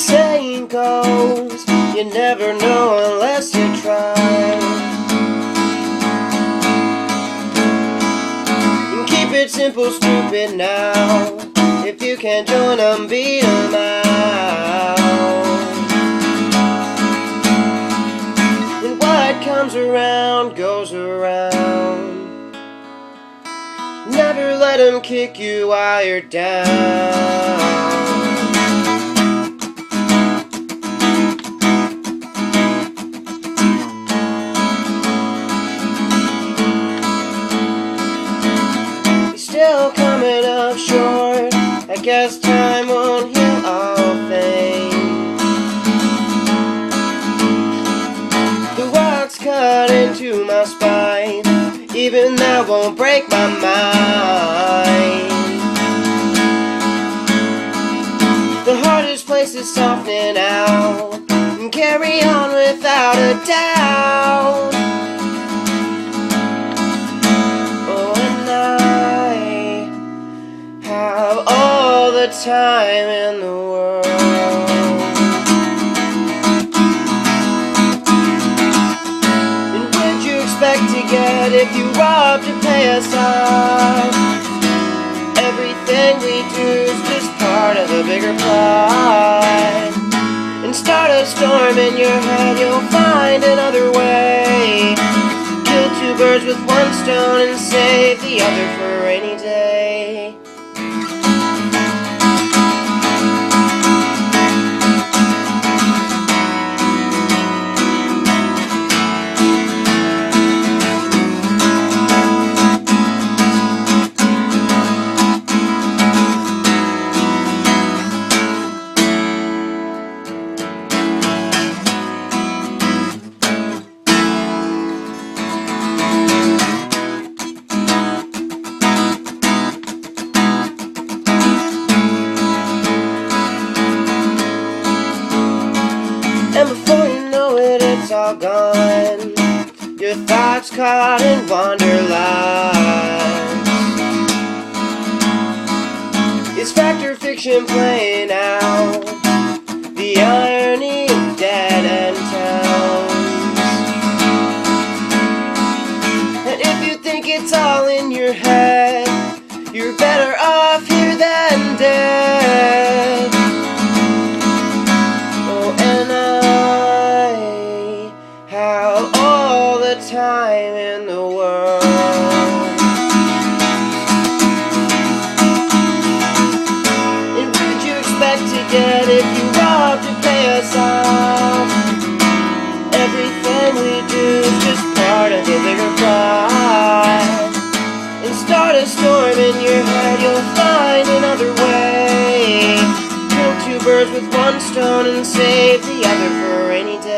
saying goes, you never know unless you try. And keep it simple, stupid now. If you can't join them, beat them out. And what comes around goes around. Never let them kick you while you're down. Still coming up short. I guess time won't heal all things. The rocks cut into my spine. Even that won't break my mind. The hardest place is softening out and carry on without a doubt. The time in the world. And what'd you expect to get if you robbed to pay us off? Everything we do is just part of a bigger plot. And start a storm in your head, you'll find another way. Kill two birds with one stone and save the other for a rainy day. And before you know it, it's all gone. Your thoughts caught in wanderlust. It's fact or fiction playing out the irony of dead-end towns. And if you think it's all in your head, you're better off here than dead. All the time in the world. And what'd you expect to get if you robbed to pay us off? Everything we do is just part of a bigger plot. And start a storm in your head, you'll find another way. Kill two birds with one stone and save the other for a rainy day.